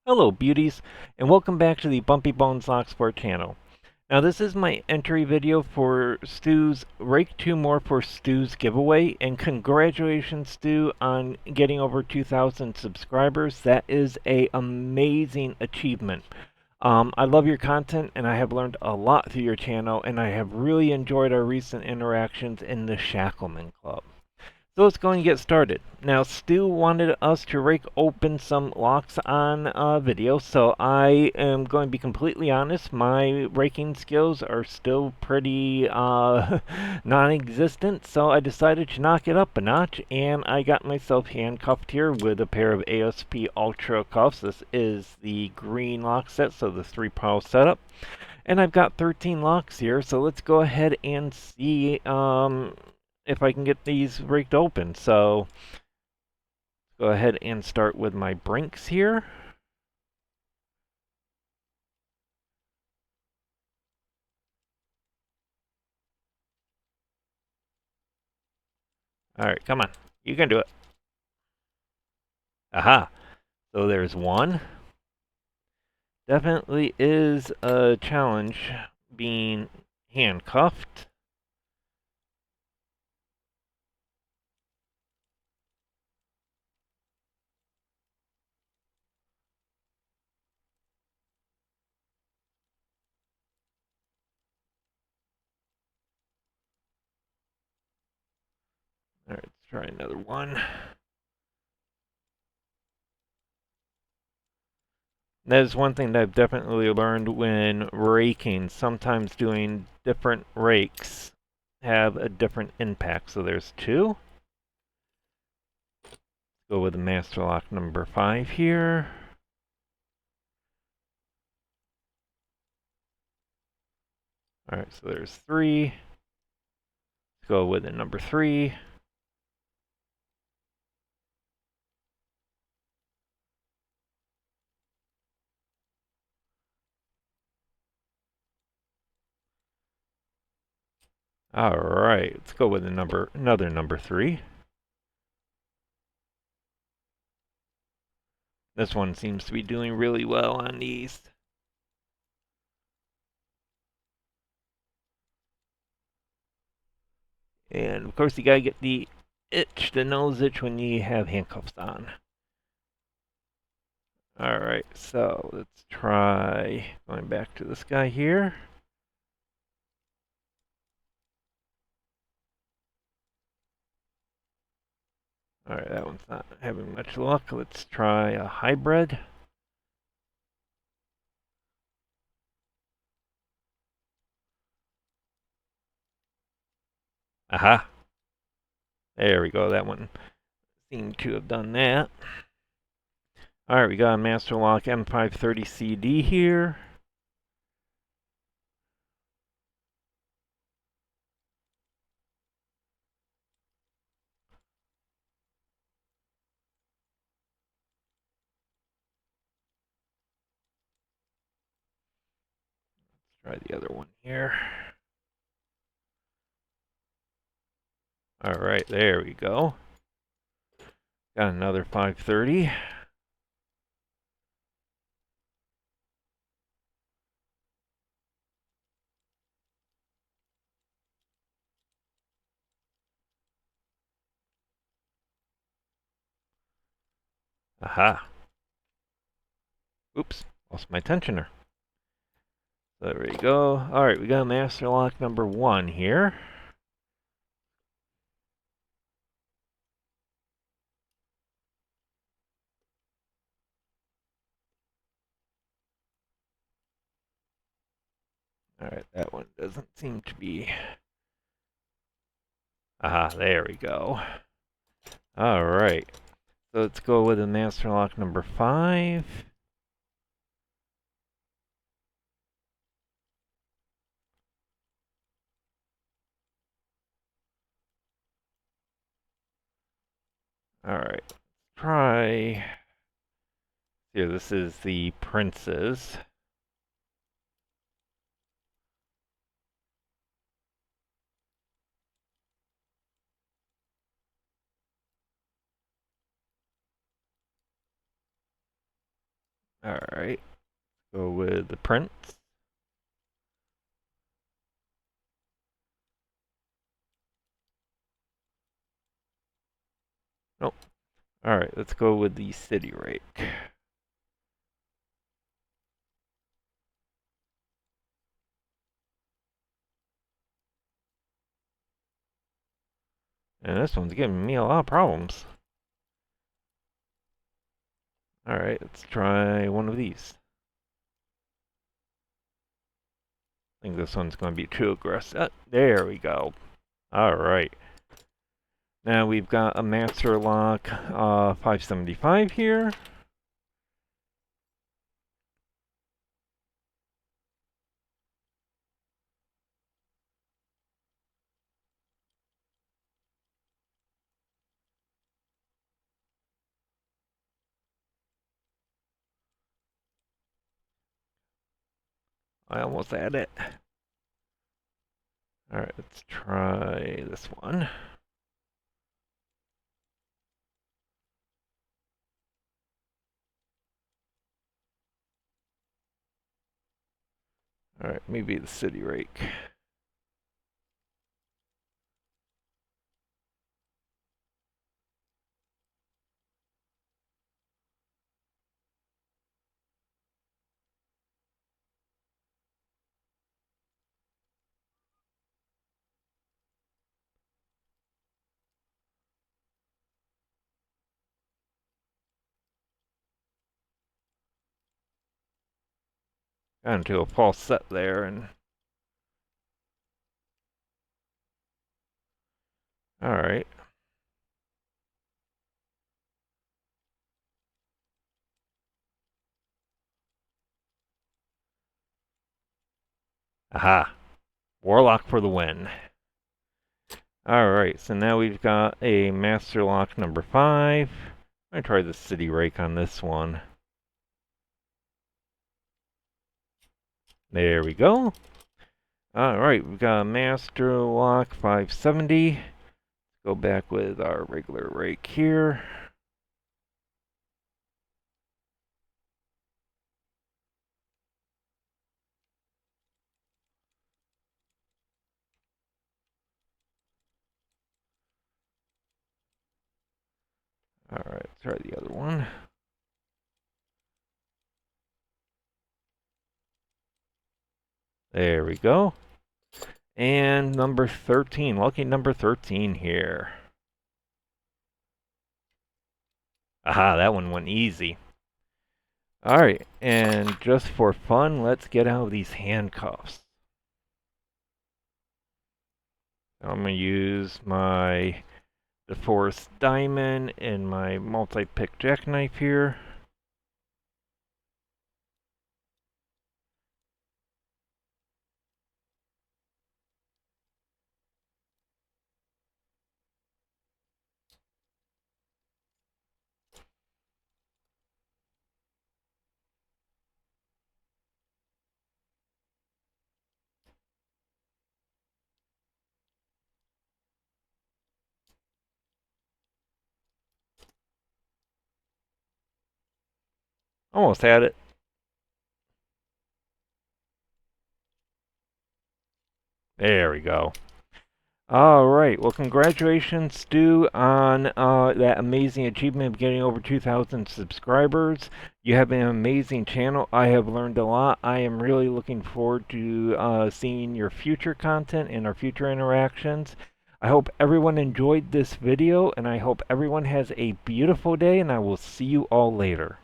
Hello beauties, and welcome back to the Bumpy Bones Locksport channel. Now this is my entry video for Stu's Rake 2 More for Stu's giveaway, and congratulations Stu on getting over 2,000 subscribers. That is a amazing achievement. I love your content and I have learned a lot through your channel, and I have really enjoyed our recent interactions in the Shackleman Club. So let's go and get started. Now, Stu wanted us to rake open some locks on video, so I am going to be completely honest. My raking skills are still pretty non-existent, so I decided to knock it up a notch, and I got myself handcuffed here with a pair of ASP Ultra cuffs. This is the green lock set, so the 3-pile setup. And I've got 13 locks here, so let's go ahead and see if I can get these raked open. So go ahead and start with my brinks here. All right, come on. You can do it. Aha. So there's one. Definitely is a challenge being handcuffed. All right, let's try another one. That is one thing that I've definitely learned when raking. Sometimes doing different rakes have a different impact. So there's two. Go with the master lock number 5 here. All right, so there's 3. Let's go with the number 3. All right, let's go with another number 3. This one seems to be doing really well on these. And of course, you gotta get the nose itch when you have handcuffs on. All right, so let's try going back to this guy here. All right, that one's not having much luck. Let's try a hybrid. Aha. There we go. That one seemed to have done that. All right, we got a Master Lock M530 CD here. Let's try the other one here. All right, there we go. Got another 530. Aha. Oops, lost my tensioner. So there we go. All right, we got Master Lock number 1 here. All right, that one doesn't seem to be. Aha, there we go. All right, so let's go with a Master Lock number 5. All right, try. Here, this is the Prince's. Alright, go with the prints. Nope. Alright, let's go with the city rake. And this one's giving me a lot of problems. Alright, let's try one of these. I think this one's going to be too aggressive. There we go. Alright. Now we've got a master lock 575 here. I almost had it. Alright, let's try this one. Alright, maybe the city rake. Got into a false set there and... Alright. Aha! Warlock for the win. Alright, so now we've got a master lock number 5. I'm going to try the city rake on this one. There we go. Alright, we've got a master lock 570. Go back with our regular rake here. Alright, let's try the other one. There we go. And number 13, lucky number 13 here. Aha, that one went easy. Alright, and just for fun, let's get out of these handcuffs. I'm going to use my DeForest Diamond and my Multipick jackknife here. Almost had it. There we go. Alright, well congratulations Stu on that amazing achievement of getting over 2,000 subscribers. You have an amazing channel. I have learned a lot. I am really looking forward to seeing your future content and our future interactions. I hope everyone enjoyed this video and I hope everyone has a beautiful day and I will see you all later.